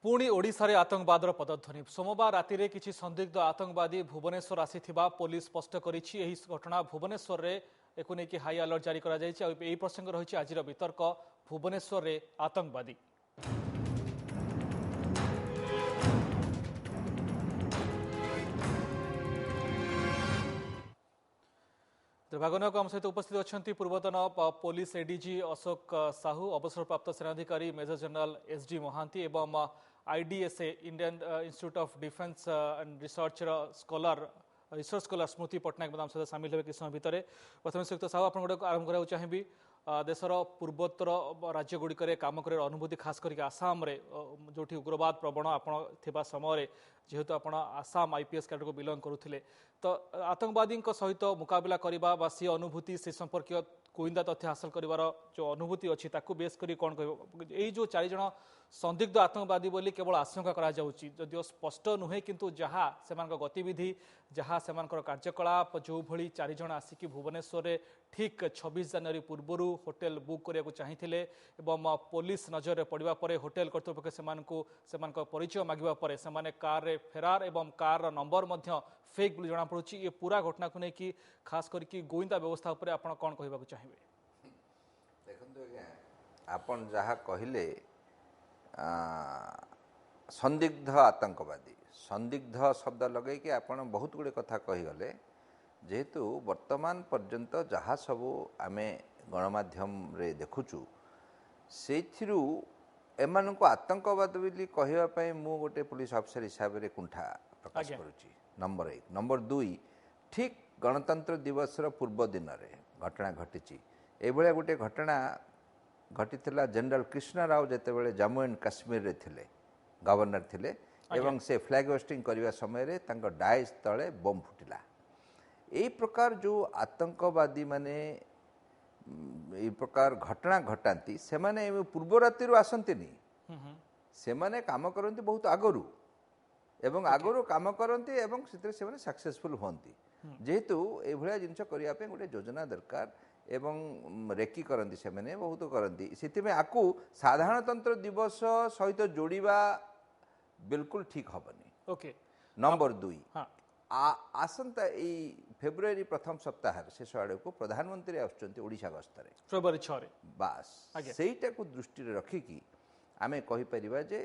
पुणी ओडिशारे आतंकवादर पदध्वनि सोमवार राति रे किछि संदिग्ध आतंकवादी भुवनेश्वर आसीथिबा पुलिस स्पष्ट करिछि। एही घटना भुवनेश्वर रे एको नेकी हाई अलर्ट जारी करा जायछि। एही प्रसंग रहिछि आजिर वितर्क भुवनेश्वर रे आतंकवादी। दुर्भाग्यजनक आम सहित उपस्थित अच्छा पूर्वतन पुलिस एडीजी अशोक साहू, अवसरप्राप्त सेनाधिकारी मेजर जनरल एसडी महांती एवं IDSA Indian institute of defence and research research scholar Smriti Pattanaik आम सहित सामिल हे किस समय भितर। प्रथम श्रीयुक्त साहू आप आरंभ करा चाहिए देशर पूर्वोत्तर राज्यगुड़िक काम कर अनुभूति खास करके आसाम रे जो उग्रवाद प्रवण आप समय जेहेतु आप आसाम आईपीएस कैडर को बिलंग करुले तो आतंकवादी सहित मुकाबला करने सी अनुभूति से संपर्क गोइंदा तथ्य हासिल कर जो अनुभूति अच्छी बेस कर कौन कह यही जो 4 जन संदिग्ध आतंकवादी बोली केवल आशंका करा जाउची जदिओ स्पष्ट नुहे किंतु जहाँ से गतिविधि जहाँ से कार्यकलाप जो भली 4 जन आसिक भुवनेश्वर रे ठीक 26 जनवरी पूर्व होटेल बुक करने चाहिए एवं पुलिस नजर पड़ा पर होटेल कर्तृपक्ष से परिचय मागिबा परे से कार रे फेरार एवं कार नंबर फेक बोली जना पड़ुछि। ये पूरा घटना को लेकिन खास करके गोइंदा व्यवस्था उपर आपण कौन कहबाक चाहिए? देखंतु आज्ञा आपण जहाँ कहले संदिग्ध आतंकवादी संदिग्ध शब्द लगे कि आपण बहुत गुड़े कथा कहीगले जेहेतु वर्तमान पर्यंत जहाँ सबू आमे गणमाध्यम रे देखुचु से एमान को आतंकवाद बोली कहवाई मु गोटे पुलिस अफिसर हिसाब से कुंठा प्रकाश करुच्ची। नंबर 1 नंबर 2 ठीक गणतंत्र दिवस पूर्व दिन रे घटना घटी एभलिया गोटे घटना घटी जनरल कृष्ण राव जेतेबेले जम्मू एंड काश्मीर रे थिले गवर्नर थिले एवं से फ्लैग होस्टिंग करने समय तांको डाइस तले बम फुटिला। यही प्रकार जो आतंकवादी माने यही प्रकार घटना घटाती से माने पूर्व राति आसंतिनी से माने काम करती बहुत आगरू एवं आगरू काम करती एवं से सक्सेसफुल होती जेहेतु ये जिनस करने गोटे योजना दरकार एवं रेकी करती से मैंने बहुत करती से आपको साधारणतंत्र दिवस सहित जोड़वा बिल्कुल ठीक हेनी। ओके नंबर 2 आसंता फेब्रुआरी प्रथम सप्ताह शेष आड़ को प्रधानमंत्री आशा गस्त फेब्रुआरी 6 बास सेटा को दृष्टि रखिकी आमे कहि परिबा जे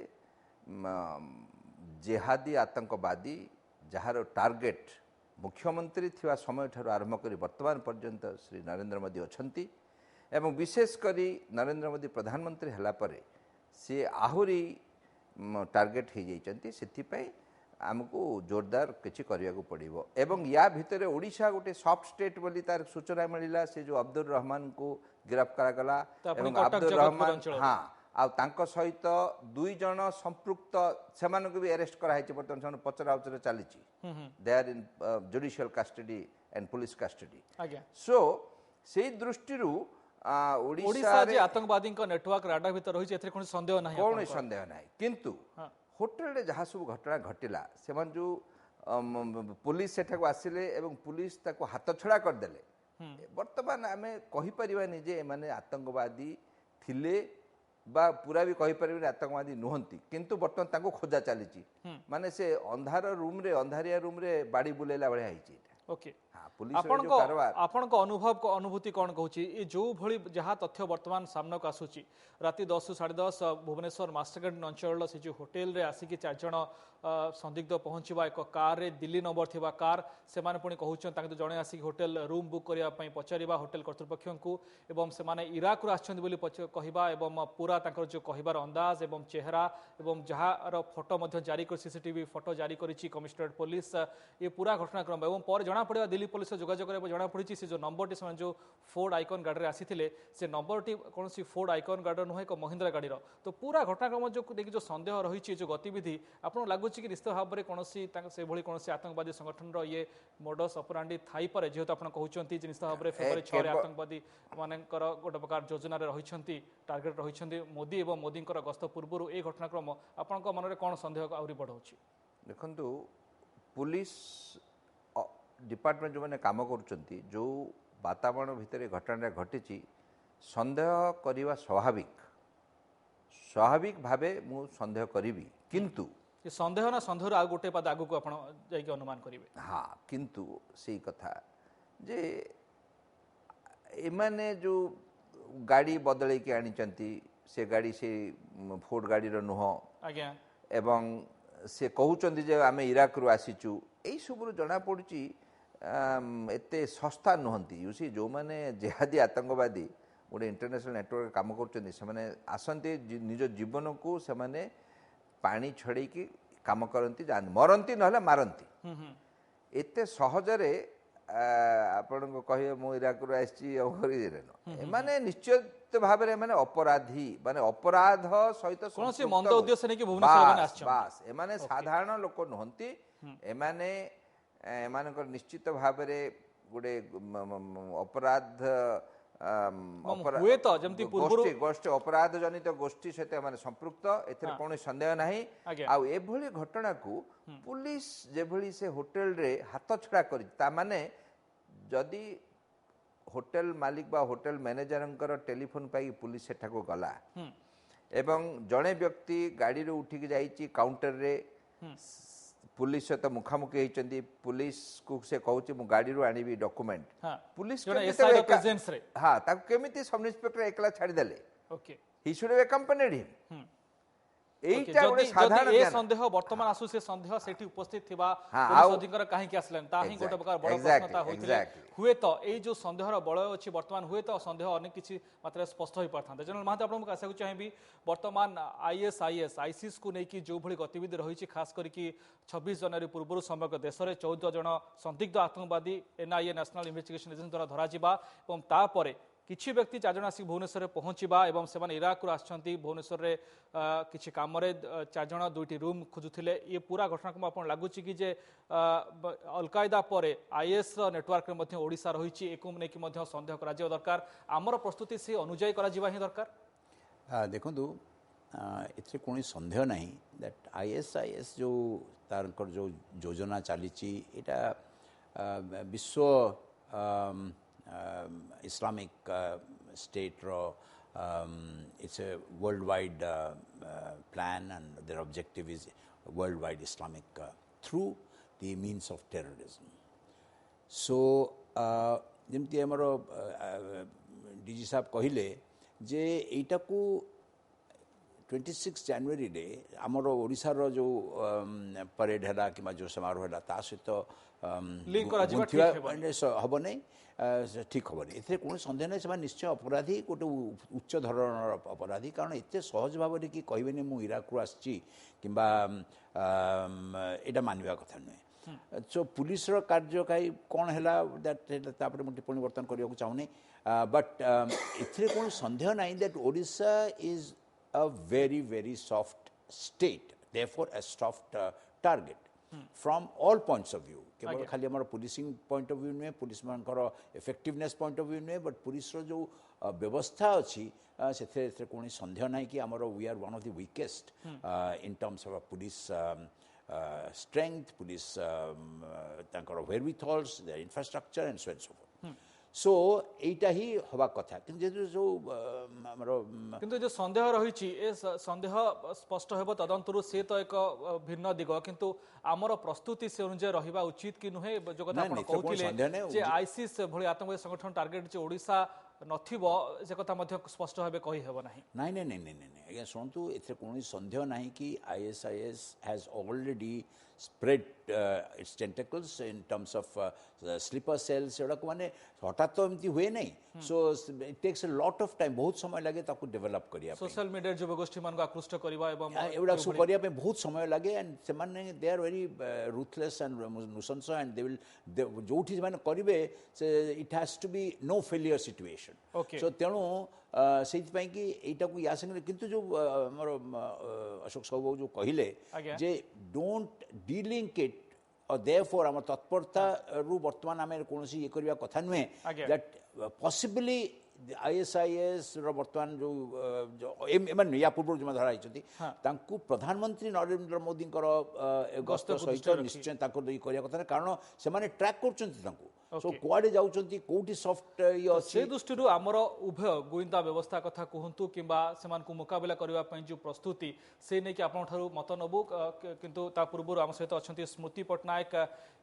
जेहादी आतंकवादी जार टार्गेट मुख्यमंत्री थिवा समय ठार आरंभ कर वर्तमान पर्यंत श्री नरेंद्र मोदी अछंती एवं विशेष करी नरेंद्र मोदी प्रधानमंत्री हला परे से आहुरी टार्गेट हो जाइछंती सेथिपई आमको जोरदार किछि करिया को पड़िबो एवं या भितरे ओडिशा गोटे सॉफ्ट स्टेट बोली तार सूचना मिलिला से जो अब्दुल रहमान को गिरफ्त करा गला एवं अब्दुल रहमान हाँ आ तांको सहित 2 जन संपृक्त सेमान को भी अरेस्ट करा है बर्तमान पचरा उचरा चली they are in judicial custody and police custody सो से दृष्टि ओडिशा रे आतंकवादी नेटवर्क राडा भीतर रही एथरे कोन संदेह नाही कोन संदेह नाही किंतु होटेल रे जहाँ सब घटना घटिला से जो पुलिस सेठा को आसिले एवं पुलिस ताको हाथ छड़ा करदेले वर्तमान आमे कहि परिबानी जे माने आतंकवादी थिले बा पूरा भी कहि परिबानी आतंकवादी नुहंती किंतु वर्तमान ताको खोजा चली माने से अंधार रूम रे अंधारिया रूम रे बाड़ी बुलेला बळे आइची। ओके आपण अनुभव को अनुभूति कौन कहूँ जो भली जहाँ तथ्य वर्तमान सामना को आसूची राति 10 ରୁ 10:30 भुवनेश्वर मास्टरगेट अंचल से जो होटेल रे आसिक 4 जन संदिग्ध पहुँचवा एक कार रे दिल्ली नंबर थिबा कार से पुणी कहते जड़े आसिक होटेल रूम बुक करने पचारा होटेल कर्तृपक्ष को एवं से इराक कहवा एवं पूरा जो कहबार अंदाज एवं चेहरा एवं जार फोटो जारी कर सीसीटीवी फोटो जारी करिछि कमिश्नरेट पुलिस ये पूरा घटनाक्रम एवं पर जना पड़ा दिल्ली पुलिस जोगाजोग जना पड़ी से जो नंबर टी जो फोर्ड आइकन गाड़ी आसी से नंबर टी कौन फोर्ड आइकन गाड़ी नुहे एक महिंद्रा गाड़ी तो पूरा घटनाक्रम जो संदेह रही जो गतिविधि आपको लगुच कि निश्चित भाव में कौन से कौन आतंकवादी संगठन ये मोडस अपरांडी थाई पर जेहेतु आप कहते निश्चित भाव में फेब्रुआरी 6 आतंकवादी मानकर गोटे प्रकार योजन रही टार्गेट रही मोदी और मोदी गस्त पूर्व ये घटनाक्रम आपण मन में कौन संदेह आहरी बढ़ाऊँ? देखु पुलिस डिपार्टमेंट जो मैंने काम कर जो वातावरण भितर घटना घटी सन्देह करवा स्वाभाविक भावे मु सन्देह करी किंतु ये संदेह ना संदेह आउ गोटे पद आगु को आपण जाई अनुमान करिवे हाँ किंतु सही कथा जे एमाने जो गाड़ी बदले के आनिचंती से गाड़ी से फोर्ड गाड़ी रो नुह आज्ञा एवं से कहउचंदी जे आमे इराक रु आसीचु एई सबरु जना पड़ुची एते सस्ता नुहंती यूसी जो माने जेहादी आतंकवादी गोटे इंटरनेशनल नेटवर्क काम करचंदी से माने आसंती निज जीवन को से माने पानी छड़े की काम करती जान मरती ना मारती एते सहजरे आपण को कहिए मु इराक रु आसी माने निश्चित भाव में अपराधी माने अपराध सहित कौन से मंद उद्देश्य नहीं कि भुवनेश्वर माने आछन बास एमाने साधारण लोक नुहंती एमाने एमानकर निश्चित भाव में गोटे अपराध हुए तो जमती पूर्व गोष्ठी अपराध जनित गोष्ठी सहित माने संपृक्त एथिरे कौन संदेह नाही आउ एभली घटना को पुलिस जेभली से होटल रे हाथ छड़ा करी ता माने जदि होटल मालिक बा होटल मैनेजर टेलीफोन पाई पुलिस सेठा को गला एवं जड़े व्यक्ति गाड़ी रे उठी जाइए काउंटर रे पुलिस सहित मुखामुखी होती पुलिस को से कहूँ मु गाड़ी रू आनी डॉक्यूमेंट पुलिस हाँ केमी सब इन्स्पेक्टर एकला छाड़देले ही शुड हैव अकम्पनीड हिम संदेह वर्तमान आसु से संदेह सेठी उपस्थित थिबा पुलिस अधिकारी काहे कि आसलन ता ही गोटे प्रकार बड़ प्रश्नता होइतिले हुए तो ए जो संदेहर बलय अछि वर्तमान हुए तो संदेह अनेक किछि मात्रा स्पष्ट होई परथांते जनरल महाते आपन आशा को चाहेबी वर्तमान आईएसआईएस आईसीस को नै कि जो भली गतिविधि रहिछि खास करी कि 26 जनवरी पूर्व समग्र देश रे 14 जन संदिग्ध आतंकवादी एनआईए नेशनल इन्वेस्टिगेशन एजेंसी द्वारा धरा जिबा एवं तापरे किछि व्यक्ति 4 जन आसी भुवनेश्वर पहुँचवा एवं से इराक आसछंती भुवनेश्वर रे किछि काम रे 4 जन 2टी रूम खोजुथिले ये पूरा घटना को आपण लागुछि कि जे अलकायदा परे आईएस नेटवर्क रे मध्ये ओडिसा रहिछि एकम नै कि मध्ये संदेह करा जे दरकार हमर प्रस्तुति से अनुଯାयी करा जिवा ही दरकार देखंतु एथे कोनी संदेह नाही दैट आईएसआईएस जो तारकर जो योजना चलीछि एटा विश्व Islamic state it's a worldwide plan and their objective is worldwide Islamic through the means of terrorism. So जमती हमरो डीजी साहब कहिले जे एटा को 26 जनवरी रे हमरो ओडिसा रो जो परेड हैला कि जो समारोह हैला ता सहित लिंक करा जिवा ठीक हबो नै ठीक हम ए कौन सन्देह ना से निश्चय अपराधी गोटे उच्च धरण अपराधी कारण एत सहज भाव कि कहबेनि मु इराक आसी कि मानवा कथा नुहे सो पुलिस कार्य कहीं कौन है मुझे टिप्पणी बर्तन करने चाहूनी बट ए कौन सन्देह ना that Odisha is a very very soft state therefore a soft target from all points of view केवल खाली हमारा पुलिसिंग पॉइंट ऑफ व्यू नुहे पुलिस मानकर इफेक्टिवनेस पॉइंट ऑफ व्यू नुहे बट पुलिस जो व्यवस्था अच्छी से कौन सन्देह ना कि आमर we are one of the weakest in terms of police strength police wherewithals the infrastructure and so and so forth so एटा ही हवा कथा किंतु जो किंतु जो संदेह रही संदेह स्पष्ट हेब तदंतरु से तो एक भिन्न दिग किंतु आमर प्रस्तुति से अनुसार रहिबा उचित कि नुहे जो कथा आपण कहथिले जे आईसीस भली आतंकवादी संगठन टार्गेट जे ओडिशा नथिबो से कथा मध्ये स्पष्ट भाबे कहि हेबो नाही नहीं नहीं नहीं नहीं अगे सुनतु एथे कोनी संदेह नाही कि ISIS has already spread its tentacles in terms of sleeper cells एडा को माने हठात तो एमती हुए नहीं so it takes a lot of time बहुत समय लगे ताको डेवलप करिया सोशल मीडिया जो गोष्ठी मान को आकृष्ट करबा एवं एडा सु करिया पे बहुत समय लगे एंड से माने they are very ruthless and nuisance and they will जोठी माने करिवे से it has to be no failure situation so तेणु से कि एटा को या संगे किंतु जो हमर अशोक साहू जो कहिले जे डोंट डीलिंक इट और देयरफॉर हम तत्परता रु वर्तमान आम कौन ये करबा कथा नुहे दैट पॉसिबली आईएसआईएस वर्तमान जो एमन या पूर्व जो धरा तांकु प्रधानमंत्री नरेंद्र मोदी गस्त सहित निश्चय करने कथा कारण से ट्रैक कर सो कुआडे जाउछंती कोठी सॉफ्ट यो से दृष्टि आमर उभय गुइंदा व्यवस्था कथा कहतु कि मुकाबला करने जो प्रस्तुति से नहीं कि आपठार मत नबू किंतु ता पूर्व आम सहित अच्छा Smriti Pattanaik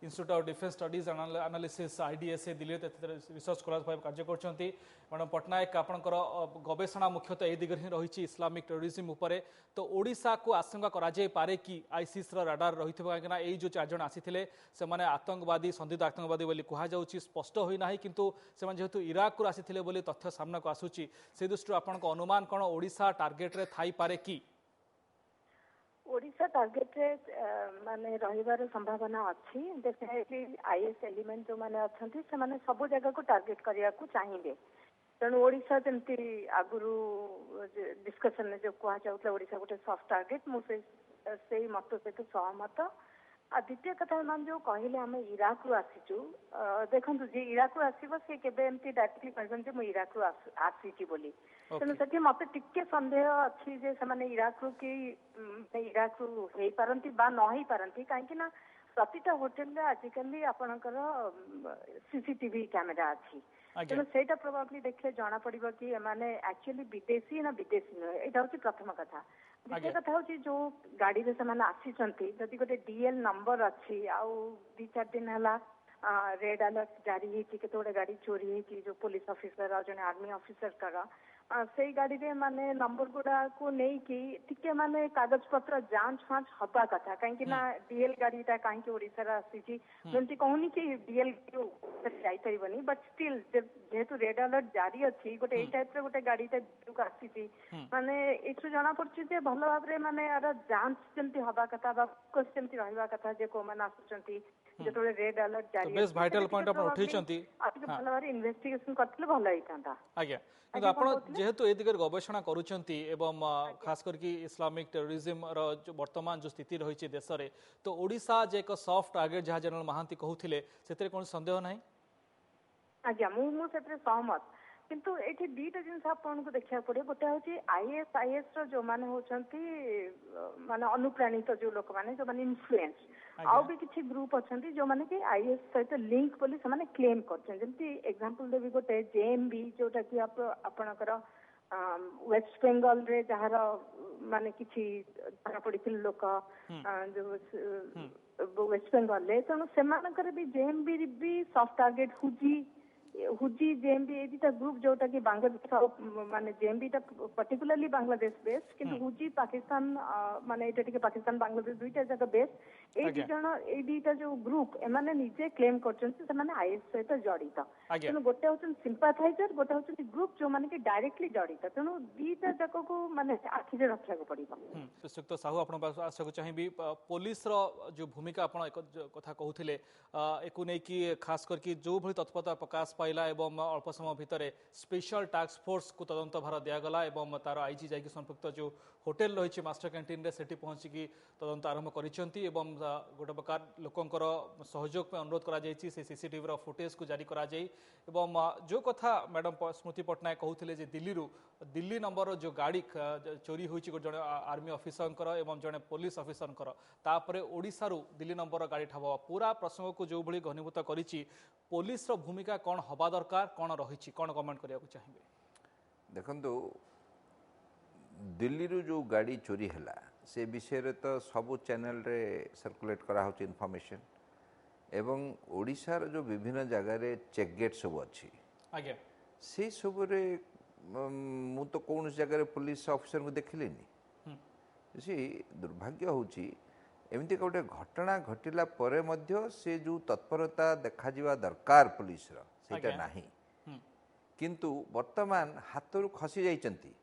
institute of defence studies analysis IDSA Delhi research scholar भाव कार्य करछंती। मैडम पट्टनायक आपंकर गवेषणा मुख्यतः ए दिगरे ही रही इस्लामिक टेरोरिज्म उपरे तो ओडिशा को आशंका करा जाय पारे कि आईसीस राडार रही कहीं जो 4 जन आसी से आतंकवादी संदिग्ध आतंकवादी बोली कहुँ स्पष्ट होना किंतु से जेहेतु इराक आसी बोली तथ्य सामना को आसूची से दृष्टि आपण अनुमान कौन ओडिशा टार्गेट रे थाई पारे कि ओडिशा टार्गेट रे माने रहिबार संभावना अछि। डेफिनेटली आईएस एलिमेंट जो माने अछंती से माने सब जगह को टार्गेट करिया को चाहिए तेणु ओडिशा जमती आगुरु डिस्कशन में जो कहा जाउतला ओडिशा गोटे सॉफ्ट टार्गेट मुझे से मत सहित सहमत। आ द्वितीय कथा मैम जो कहले आम इराक रु आसीचु देखु जी इराक रु आसब सी केबे एमती डायरेक्टली कहबन जे मु इराक रु आसीची बोली तेणु सेठी मते टिके संदेह अछि जे से इराक रु कि इराक रु हेई पारंती बा न हेई पारंती काहे ना प्रतिटा होटेल रे आजिकली आपणकर सीसीटीवी कैमेरा अछि तेणु सेटा प्रोबेबली देखले जाना पड़िबो कि माने एक्चुअली विदेशी ना विदेशी नुहे एटा होची प्रथम कथा। द्वितीय कथा होची जो गाड़ी रे से आसीचंती जदि गोटे डीएल नंबर अच्छी आउ 2-4 दिन हला रेड अलर्ट जारी होती केते गाड़ी चोरी होती जो पुलिस ऑफिसर और जने आर्मी ऑफिसर कर से गाड़ी रे माने नंबर गुडा को नहीं कि टिके माने कागज पत्र जांच फांच हबा कथा कहीं ना डीएल गाड़ीटा कहीं ओडिशा रा आसी जमती कहूनी कि डीएल जाई परिबनी बट स्टिल जेहेतु रेड अलर्ट जारी अच्छी गोटे टाइप रे गोटे गाड़ीटा जो आसी माने एठु जाना पड़छि जे भलो भाव रे माने आर जांच जमती हबा कथा बा फोकस जमती रहबा कथा जे को माने आसुचंती जेतोले रेड अलर्ट जारी बेस भाइटल पॉइंट आपण उठैचंती आपके भलो भाव इन्वेस्टिगेशन करथिले भलो होइतांता। आज्ञा किंतु आपण जेहेतु ए दिगरे गवेषणा करूचंती एवं खास करके इस्लामिक टेरोरिज्म रो जो वर्तमान जो स्थिति रही देश में तो ओडिशा जे एक सॉफ्ट टार्गेट जहाँ जनरल महांती कहूथिले सेतरे कोन संदेह नाही। आज्ञा मु सेतरे सहमत किंतु एठी दीटा जिनस आपन को देखिया पड़े गोटे होची आईएस रो जो माने होचंती माने अनुप्राणित जो लोक माने जो माने इन्फ्लुएंस आउ भी किछि ग्रुप अछंती जो माने कि आईएस सहित लिंक बोली से माने क्लेम करछन जेंती एग्जांपल देबी गोटे जेएमबी जोटा कि आपणकर वेस्ट बेंगल रे जहार माने किछि धरा पड़िथिल लोक जो वेस्ट बेंगल ले तेणु सेमानकर भी जेएमबी भी सॉफ्ट टार्गेट हुजी जेएमबी एटा ग्रुप जोटा कि बांग्लादेश माने जेएमबी टा पर्टिकुलरली बांग्लादेश बेस्ड किंतु हुजी पाकिस्तान माने एटा टिके पाकिस्तान बांग्लादेश दुईटा जगह बेस्ड ए जण ए दुईटा जो ग्रुप एमाने निजे क्लेम करछन से माने आईएस सहित जड़ित तेणु गोटे होचन सिंपाथाइजर गोटे होचन ग्रुप जो माने कि डायरेक्टली जड़ित तेणु दुईटा जक को माने आखि रे रखिया को पड़िबो। श्रीयुक्त साहू आपण आशा चाहिए पुलिस रो जो भूमिका आपण एक कथा कहूथिले एकु नै कि खास करके जो भली तत्परता प्रकाश पाइला एवं अल्प समय भितर स्पेशल टास्क फोर्स को तदंत भार दिगला एवं तार आईजी जाकि संपृक्त जो होटेल रही मास्टर कैंटीन रे सेठी पहुंचिकी तदंत आरंभ करिसेंती एवं गोटे प्रकार लोकंकर सहयोग में अनुरोध करा जायछि से सीसीटीवी रो फुटेज को जारी करा जाय एवं जो कथा मैडम स्मृति पट्टनायक कहूथिले जे दिल्ली नंबर जो गाड़ी चोरी होइछि जने आर्मी ऑफिसर एवं जने पुलिस ऑफिसर तापरे ओडिशा रु दिल्ली नंबर गाड़ी ठाबा पूरा प्रसंग को जो भली घनीभूत करिछि पुलिस रो भूमिका कौन हवा दरकार कौन रही कौन कमेंट करिया चाहिए। देखंतु दिल्ली रू जो गाड़ी चोरी हैला से विषय रे तो सबु चैनल रे सर्कुलेट करा होची इन्फॉर्मेशन एवं ओडिशार जो विभिन्न जगह रे चेक गेट सब अच्छी आज्ञा से सब रे मु तो कौन जगह रे पुलिस ऑफिसर को देखिलेनी सी दुर्भाग्य होची एमती गोटे घटना घटिला परे मध्य से जो तत्परता देखा जीवा दरकार पुलिस रो सेटा नाही किंतु वर्तमान हाथ खसी जाइचंती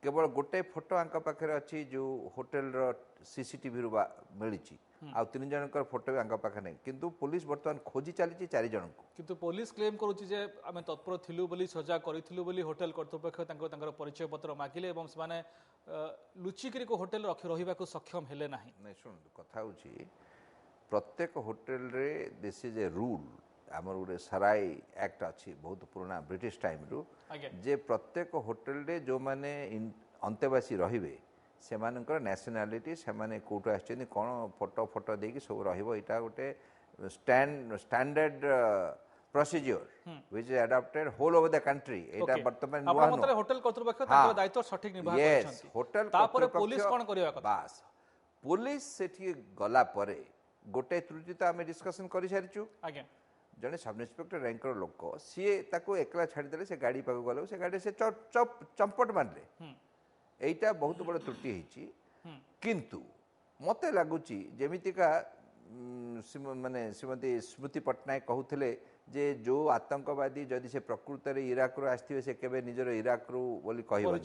केवल गोटे फोटो आंक पाखे अच्छी जो होटेल रो सीसीटीवी रु मिली आ 3 जनकर फोटो भी आंक पाखे नहीं किंतु पुलिस वर्तमान खोजी चली 4 जन को किंतु पुलिस क्लेम करुच्ची जे आम तत्पर थिलु बोली सजा करिथिलु बोली होटेल कर्तृपक्ष तांकर परिचय पत्र मागिले एवं से लुचिकी को होटेल रहिबा को सक्षम हेले नाही। नहीं शुण कथा होची प्रत्येक होटेल रे दिस इज ए रूल आमर गोटे सराय एक्ट अच्छी बहुत पुराना ब्रिटिश टाइम रु जे प्रत्येक होटेल रे जो माने अंतेवासी रहिबे सेमानकर नेशनलिटी सेमाने कोटो आछन कोन फोटो फोटो देकी सब रहिबो इटा गोटे standard procedure which is adopted whole over the country eta bartaman ଆପଣ ମତରେ ହୋଟେଲ କର୍ତ୍ତୃପକ୍ଷ ତାଙ୍କର ଦାୟିତ୍ୱ ସଠିକ ନିର୍ବାହ କରିଛନ୍ତି hotel ତାପରେ ପୋଲିସ କ'ଣ କରିବା କଥା ବାସ୍ ପୋଲିସ ସେଠି ଗଲା ପରେ ଗୋଟେ ତ୍ରୁଟି ତ ଆମେ ଡିସ୍କସନ କରି ସାରିଛୁ ଆଜ୍ଞା ଜଣେ ସବ୍ ଇନ୍ସପେକ୍ଟର ରାଙ୍କର ଲୋକ ସିଏ ତାକୁ ଏକଲା ଛାଡ଼ିଦେଲେ ସେ ଗାଡ଼ି ପାଖକୁ ଗଲେ ସେ ଗାଡ଼ି ସେ ଚମ୍ପଟ ମାରିଲେ এইটা ବହୁତ ବଡ଼ ତ୍ରୁଟି ହେଇଛି କିନ୍ତୁ ମୋତେ ଲାଗୁଛି ଯେମିତିକା ମାନେ ଶ୍ରୀମତୀ ସ୍ମୃତି ପଟ୍ଟନାୟକ କହୁଥିଲେ ଯେ ଯେଉଁ ଆତଙ୍କବାଦୀ ଯଦି ସେ ପ୍ରକୃତରେ ଇରାକରୁ ଆସିଥିବେ ସେ କେବେ ନିଜର ଇରାକରୁ ବୋଲି କହିବେ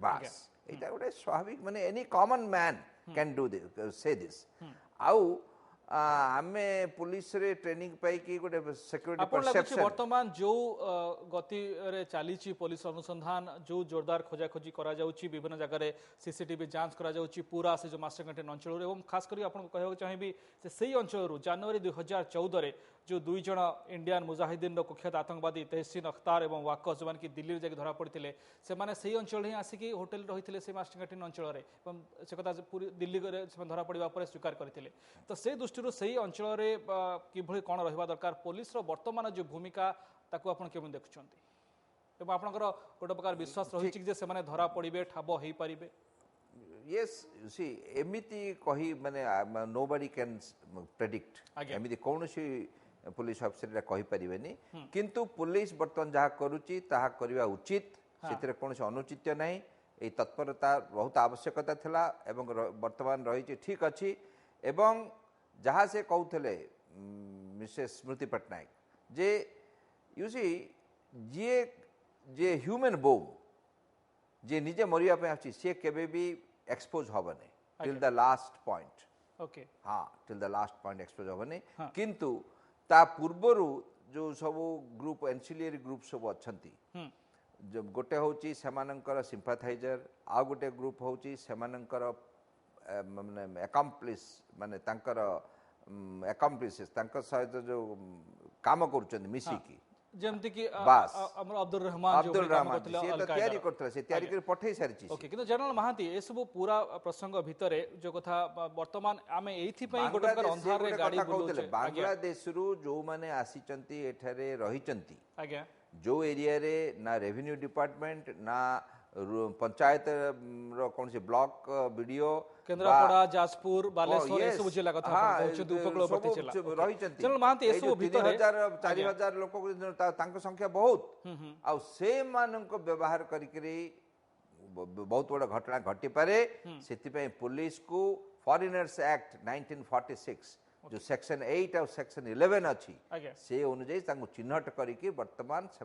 ବାସ୍ ଏଇଟା ଗୋଟେ ସ୍ୱାଭାବିକ ମାନେ any common man can do ସେ ଦିସ୍ ଆଉ ଆମେ ପୁଲିସରେ ଟ୍ରେନିଂ ପାଇକି ଗୋଟେ ସିକ୍ୟୁରିଟି ପରସେପସନ ବର୍ତ୍ତମାନ ଯେଉଁ ଗତିରେ ଚାଲିଛି ପୋଲିସ ଅନୁସନ୍ଧାନ ଯେଉଁ ଜୋରଦାର ଖୋଜାଖୋଜି କରାଯାଉଛି ବିଭିନ୍ନ ଜାଗାରେ ସିସିଟିଭି ଯାଞ୍ଚ କରାଯାଉଛି ପୁରା ସେ ଯେଉଁ ମାଷ୍ଟର କ୍ୟାଣ୍ଟିନ୍ ଅଞ୍ଚଳରୁ ଏବଂ ଖାସ କରି ଆପଣଙ୍କୁ କହିବାକୁ ଚାହିଁବି ଯେ ସେହି ଅଞ୍ଚଳରୁ ଜାନୁଆରୀ 2014ରେ ଯେଉଁ ଦୁଇ ଜଣ ଇଣ୍ଡିଆନ୍ ମୁଜାହିଦିନର କୁଖ୍ୟାତ ଆତଙ୍କବାଦୀ ତେହସିନ ଅଖତାର ଏବଂ ୱାକସ ଯେଉଁମାନେ କି ଦିଲ୍ଲୀରେ ଯାଇକି ଧରା ପଡ଼ିଥିଲେ ସେମାନେ ସେହି ଅଞ୍ଚଳରେ ହିଁ ଆସିକି ହୋଟେଲ ରହିଥିଲେ ସେ ମାଷ୍ଟର କ୍ୟାଣ୍ଟିନ୍ ଅଞ୍ଚଳରେ ଏବଂ ସେ କଥା ପୁରୀ ଦିଲ୍ଲୀରେ ସେମାନେ ଧରା ପଡ଼ିବା ପରେ ସ୍ୱୀକାର କରିଥିଲେ ତ ସେ ଦୃଷ୍ଟିରୁ ସେହି ଅଞ୍ଚଳରେ କିଭଳି କ'ଣ ରହିବା ଦରକାର ପୋଲିସର ବର୍ତ୍ତମାନ ଯେଉଁ ଭୂମିକା ତାକୁ ଆପଣ କେମିତି ଦେଖୁଛନ୍ତି ଏବଂ ଆପଣଙ୍କର ଗୋଟେ ପ୍ରକାର ବିଶ୍ୱାସ ରହିଛି ଯେ ସେମାନେ ଧରା ପଡ଼ିବେ ଠାବ ହେଇପାରିବେ yes you see ଏମିତି କହି ମାନେ nobody can predict ଏମିତି କୌଣସି पुलिस अफिसर कहीपरेनि किंतु पुलिस बर्तमान जहाँ करुच्ची ताहा करवा उचित से कौन अनुचित ना ये तत्परता बहुत आवश्यकता थिला एवं वर्तमान रही ठीक अच्छी एवं जहाँ से कहते मिसेस स्मृति पट्टनायक जे यू सी जी जे ह्यूमन बोम जे निजे मरिया आसी सी केबे भी एक्सपोज हेनी till the last point okay हाँ till the last point expose हेनी किंतु ता पूर्वरु जो सब ग्रुप एनसिलियरी ग्रुप सब अच्छी जो गोटे होची सेमानंकर सिंपाथाइजर आ गोटे ग्रुप होची सेमानंकर माने अकम्प्लिस माने तांकर अकम्प्लिसेस तांकर सहित जो काम करूछन मिसिकी जेमति कि हमर अब्दुल रहमान जो काम करथिले से तयारी करथिले से तयारी कर पठै सारिछि ओके किंतु जनरल महांती ए सब पूरा प्रसंग भितरे जो कथा वर्तमान आमे एथि पई गोटे कर अंधार रे गाड़ी बुलुछे बांग्लादेश रु जो माने आसीचंती एठारे रहिचंती आज्ञा जो एरिया रे ना रेवेन्यू डिपार्टमेंट ना पंचायत रो कौन से ब्लॉक वीडियो केंद्रापड़ा जाजपुर बालेश्वर ए सब जिला कथा कहउछ उपकूलवर्ती जिला रहिचंती जनरल महांती ए सब भितरे 4000 लोक तांको संख्या बहुत आ से मानक व्यवहार करिकरी बहुत बड़ा घटना घटी पारे सेति पे पुलिस को फॉरेनर्स एक्ट 1946 जो सेक्शन 8 और सेक्शन 11 अच्छी से अनुଯାयी चिन्हट करके वर्तमान से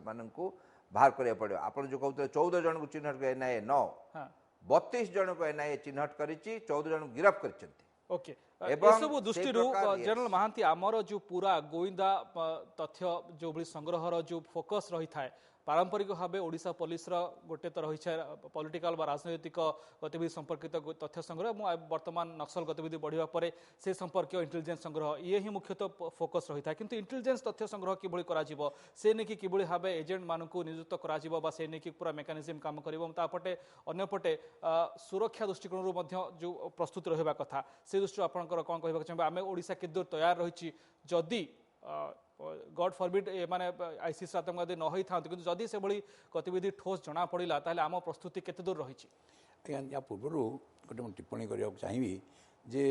बाहर करा पड़ो आप जो कहते 14 जन को चिन्हट कर एनआईए 9 32 जन को एनआईए चिन्हट कर 14 जन गिरफ्त कर ओके सब दृष्टि जनरल महांती आमर जो पूरा गोइंदा तथ्य जो भी संग्रहर जो फोकस रही था पारंपरिक भाव ओडिशा पुलिस गोटे तो रही है पॉलिटिकल बा राजनैतिक गतिविधि संपर्कित तथ्य संग्रह वर्तमान नक्सल गतिविधि बढ़िया पर से संपर्क इंटेलिजेंस संग्रह ये ही मुख्यतः फोकस रही है किंतु इंटेलिजेंस तथ्य संग्रह किभଳି कराजिबो से नेकी किभଳି भाव एजेंट मानकु नियुक्त कराजिबो बा से नेकी पूरा मेकानिज्म काम करिवो तापटे अन्यपटे सुरक्षा दृष्टिकोण जो प्रस्तुत रहिबा कथा से दृष्टि आपनकर कोन कहबा चाहबे आमे ओडिशा केदूर तैयार रहिछि जदि गॉड फॉरबिड माने आईसीस आतंकवादी न होई था किंतु जदि से बड़ी गतिविधि ठोस जना पड़िला ताले आम प्रस्तुति केते दूर रही या पूर्व गोटे मुझे टिप्पणी करने चाहिए जे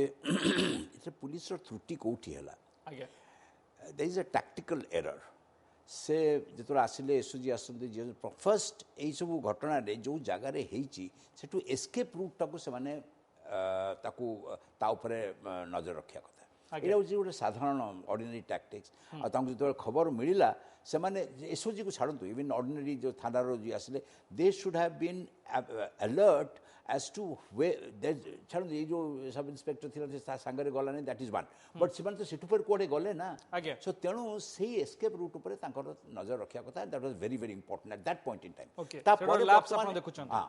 पुलिस त्रुटि कौटी है there is a tactical error से जो आसिले एसओजी आसती फर्स्ट यही सब घटना जो जगार हो एस्केप रूट टाक से नजर रखा कथा यहाँ हूँ गोटे साधारण ऑर्डिनरी टैक्टिक्स जो खबर मिलला से एसओजी को छाड़ू इवन ऑर्डिनरी जो थानार जी आसिले they should have been alert as to way छाड़ू ये जो सब इन्स्पेक्टर थी सांगे गलानी that is one but say तो सेठू कौटे गले ना सो तेणु से एस्केप रूट पर नजर रखा कथा that was very very important at that point in time हाँ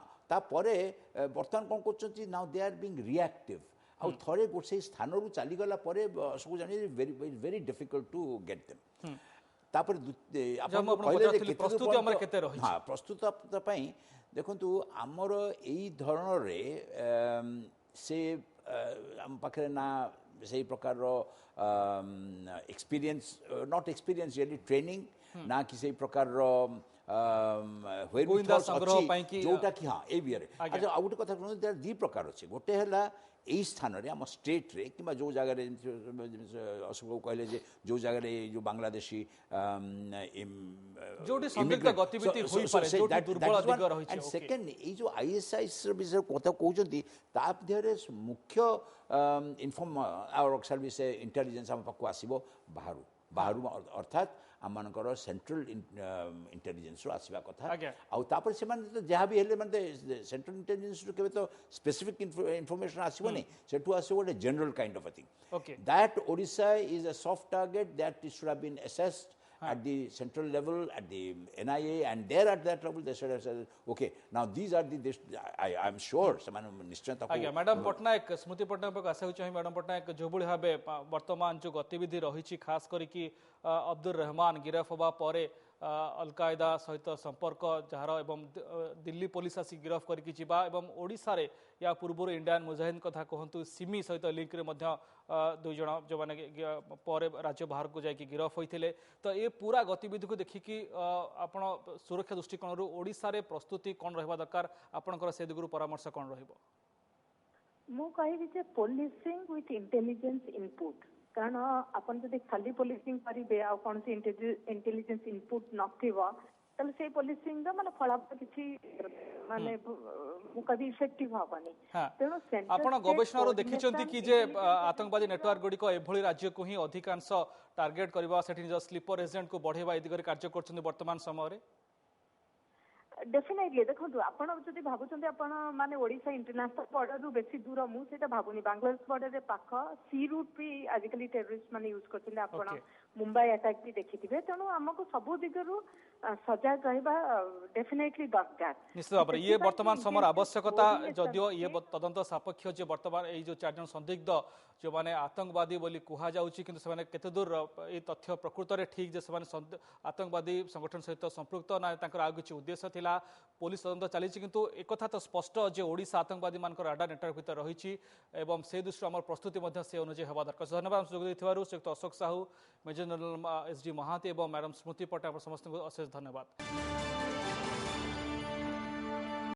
बर्तमान कौन कर now they are being reactive आउ थरे गोटे स्थान रु चलीगला सब जानी very very difficult to get them तापर हाँ प्रस्तुत देखु आमर यही धरण से आम पाखे ना से प्रकार experience not experience really training ना किसी प्रकार गोविंदा संग्रह पाई कि जोटा कि हाँ ए बियर अच्छा आ गोटे कथा कहूँ दी प्रकार अच्छे गोटे है यही स्थान रे आम स्टेट रे कि जो जगह अशोक कहले जे जो जगह जो बांग्लादेशी जोटी संदिग्ध गतिविधि होई पारे जोटी दुर्बल दिग रही छै सेकंड ए जो आईएसआईएस विषय कथा कहउछंती ता ध्यरे मुख्य इन्फॉर्म आवर सर्विस इंटेलिजेंस हम पाखु आसीबो बाहरु बाहरु अर्थात आमनकर सेंट्रल इंटेलिजेंस रो आसीबा कथा आ तापर से माने तो जहा भी हेले माने सेंट्रल इंटेलिजेंस रो केबे तो स्पेसिफिक इन्फॉर्मेशन आसीबो नै सेटु आसीबो a general kind of a thing that Odisha is a soft target that it should have been assessed at the central level, at the NIA, and there at that level they should have said, okay, now these are the, I'm sure, madam Patnaik Smriti Patnaik आशा चाहिए madam Patnaik जो भाव वर्तमान जो गतिविधि रही खास करके अब्दुल रहमान गिरफ हवा पर अलकायदा सहित संपर्क जार एवं दिल्ली पुलिस आसी गिरफ करके जीवा एवं ओडिशा रे या पूर्व इंडियन मुजाहिदीन कथा कहतु सिमी सहित लिंक रे मध्य दुई जन जो माने पर राज्य बाहर को जाकि गिरफ होते तो ये पूरा गतिविधि को देखिकी आपण सुरक्षा दृष्टिकोण ओडिशा रे प्रस्तुति कौन रहा दरकार आपनकर से दिगरु परामर्श कौन रहिबो मु कहिबी जे पोलिसिंग विथ इंटेलिजेंस इनपुट कारण अपन जदि खाली पोलिसिंग करिवे आ कोन से इंटेलिजेंस इनपुट नथिबो तले से पोलिसिंग माने फलाफल किछि माने मु कभी इफेक्टिव हबनी तेनो सेंटर आपण गवेषणा देखिचंती कि जे आतंकवादी नेटवर्क गुडी को एभली राज्य को ही अधिकांश टार्गेट करबा सेठी जो स्लीपर एजेंट को बढ़ेबा ए दिगरे कार्य करछन वर्तमान समय रे डेफिनेटली देखो आपण जदि भाबुचंती आपण माने ओडिशा इंटरनेशनल बॉर्डर रु बेसी दूर मु सेटा भाबुनी बांग्लादेश बॉर्डर रे पाख सी रूट भी आजिकली टेररिस्ट माने यूज करछन आपण मुंबई अटैक भी देखिथिबे तेनु हमको सब दिगरु सजग रहबा डेफिनेटली दरकार निश्चित भाव ये वर्तमान समय आवश्यकता जदियो ये तदंत सापेक्ष जे वर्तमान ए जो चार जन संदिग्ध जो माने आतंकवादी बोली कुहा जाउची किंतु से माने केते दूर ए तथ्य प्रकृत रे ठीक जे से माने आतंकवादी संगठन सहित संपृक्त ना तांकर आ किछि उद्देश्य थिला पुलिस तदंत चली किंतु एक कथा तो स्पष्ट जे ओडिशा आतंकवादी मानकर राडा नेटवर्क भीतर रही एवं से दृष्टि आम प्रस्तुति से अनुଯାयी हवा दरकार धन्यवाद सुयोग देथिबारु श्रीयुक्त Ashok Sahu major general SD Mahanti एवं मैडम स्मृति पटनायक समस्त अशेष धन्यवाद।